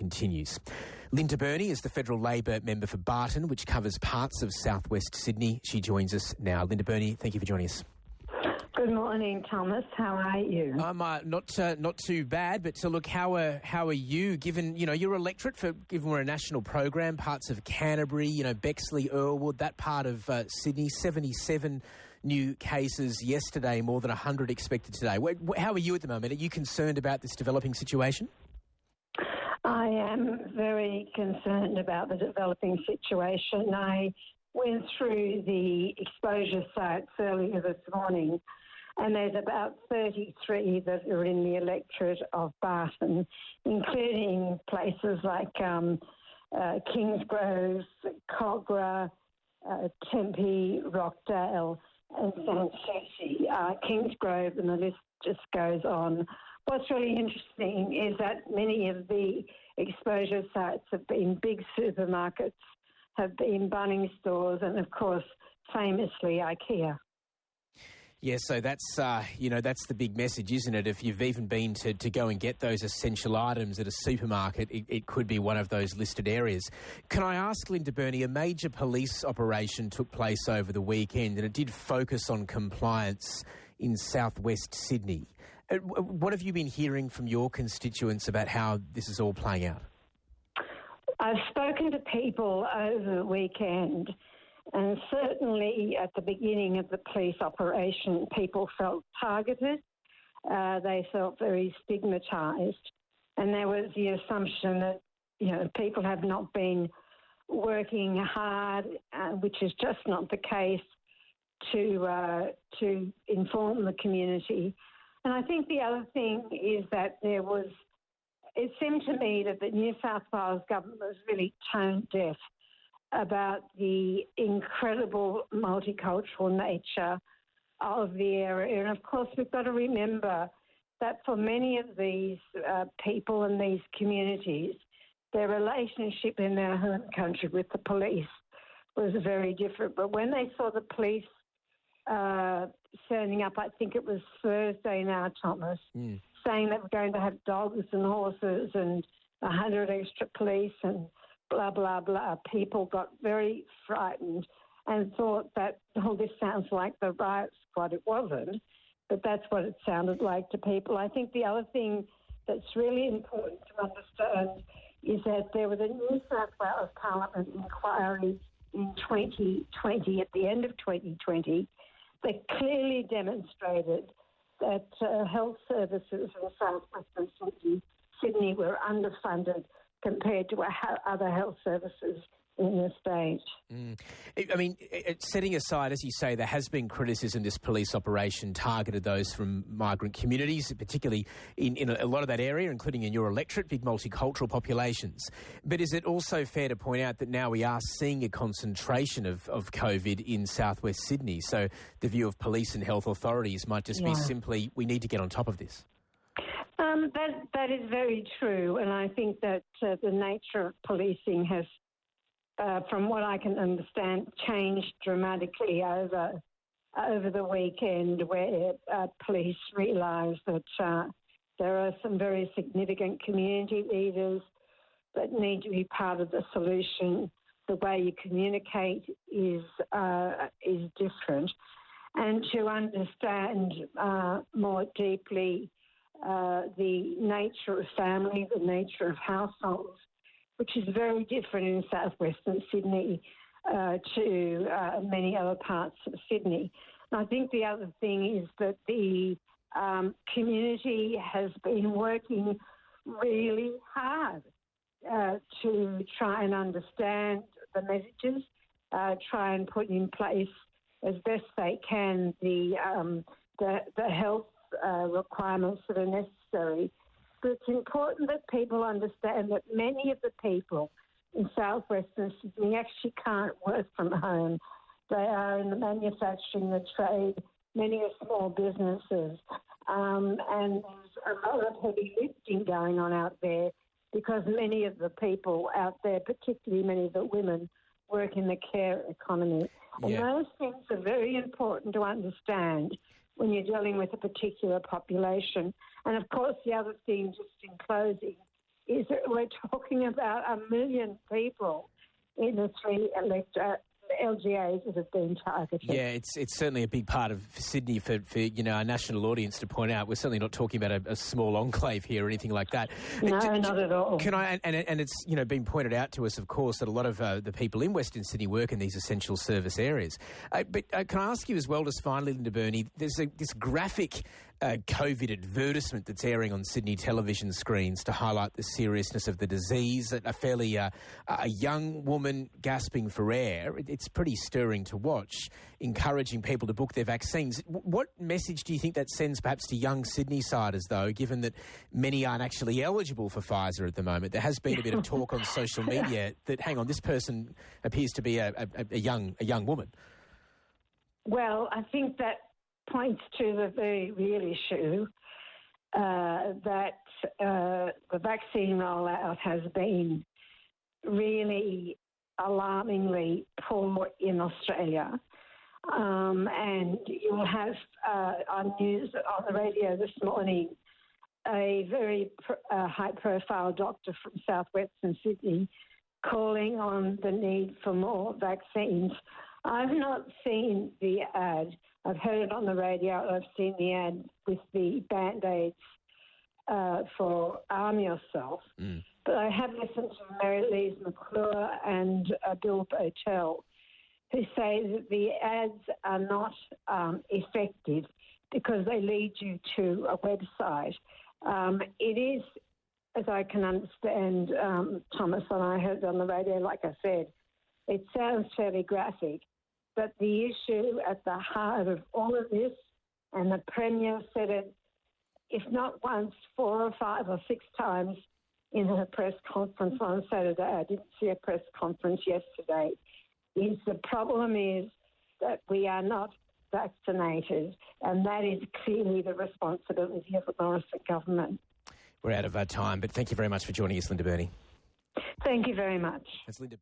continues. Linda Burney is the federal Labor member for Barton, which covers parts of southwest Sydney. She joins us now. Linda Burney, thank you for joining us. Good morning, Thomas. How are you? I'm not too bad, but look, how are you? Given your electorate, given we're a national program, parts of Canterbury, Bexley, Earlwood, that part of Sydney, 77 new cases yesterday, more than 100 expected today. How are you at the moment? Are you concerned about this developing situation? I am very concerned about the developing situation. I went through the exposure sites earlier this morning, and there's about 33 that are in the electorate of Barton, including places like Kingsgrove, Cogra, Tempe, Rockdale and St. Lucie. Kingsgrove, and the list just goes on. What's really interesting is that many of the exposure sites have been big supermarkets, have been Bunnings stores, and of course, famously, IKEA. Yeah, so that's the big message, isn't it? If you've even been to go and get those essential items at a supermarket, it could be one of those listed areas. Can I ask, Linda Burney, a major police operation took place over the weekend, and it did focus on compliance in southwest Sydney. What have you been hearing from your constituents about how this is all playing out? I've spoken to people over the weekend, and certainly at the beginning of the police operation, people felt targeted. They felt very stigmatised. And there was the assumption that, people have not been working hard, which is just not the case, to inform the community. And I think the other thing is that it seemed to me that the New South Wales government was really tone deaf about the incredible multicultural nature of the area. And of course, we've got to remember that for many of these people in these communities, their relationship in their home country with the police was very different. But when they saw the police turning up, I think it was Thursday now, Thomas, saying that we're going to have dogs and horses and 100 extra police and blah, blah, blah. People got very frightened and thought that, this sounds like the riot squad. It wasn't, but that's what it sounded like to people. I think the other thing that's really important to understand is that there was a New South Wales Parliament inquiry in 2020, at the end of 2020, that clearly demonstrated that health services in southwestern Sydney were underfunded compared to other health services in the state. I mean, setting aside, as you say, there has been criticism this police operation targeted those from migrant communities, particularly in a lot of that area, including in your electorate, big multicultural populations. But is it also fair to point out that now we are seeing a concentration of COVID in southwest Sydney? So the view of police and health authorities might just be simply, we need to get on top of this. That is very true, and I think that the nature of policing has, from what I can understand, changed dramatically over the weekend, where police realised that there are some very significant community leaders that need to be part of the solution. The way you communicate is different, and to understand more deeply the nature of family, the nature of households, which is very different in southwestern Sydney to many other parts of Sydney. And I think the other thing is that the community has been working really hard to try and understand the messages, try and put in place as best they can the health requirements that are necessary. But it's important that people understand that many of the people in southwestern Sydney actually can't work from home. They are in the manufacturing, the trade, many are small businesses, and there's a lot of heavy lifting going on out there because many of the people out there, particularly many of the women, work in the care economy. And those things are very important to understand when you're dealing with a particular population. And, of course, the other thing, just in closing, is that we're talking about 1 million people in the three LGAs that have been targeted. Yeah, it's certainly a big part of Sydney for our national audience to point out. We're certainly not talking about a small enclave here or anything like that. No, not at all. Can I? And it's been pointed out to us, of course, that a lot of the people in Western Sydney work in these essential service areas. But can I ask you as well, just finally, Linda Burney, there's this graphic COVID advertisement that's airing on Sydney television screens to highlight the seriousness of the disease. A fairly a young woman gasping for air. It's pretty stirring to watch, encouraging people to book their vaccines. What message do you think that sends perhaps to young Sydney-siders, though, given that many aren't actually eligible for Pfizer at the moment? There has been a bit of talk on social media that, hang on, this person appears to be a young woman. Well, I think that points to the very real issue that the vaccine rollout has been really alarmingly poor in Australia. And you'll have on the radio this morning a very high-profile doctor from southwestern Sydney calling on the need for more vaccines. I've not seen the ad. I've heard it on the radio. I've seen the ad with the Band-Aids for Arm Yourself. But I have listened to Mary-Louise McClure and Bill Botel, who say that the ads are not effective because they lead you to a website. It is, as I can understand, Thomas, and I heard on the radio, like I said, it sounds fairly graphic. But the issue at the heart of all of this, and the Premier said it, if not once, 4 or 5 or 6 times in her press conference on Saturday, I didn't see a press conference yesterday, is the problem is that we are not vaccinated, and that is clearly the responsibility of the Morrison government. We're out of our time, but thank you very much for joining us, Linda Burney. Thank you very much. That's Linda.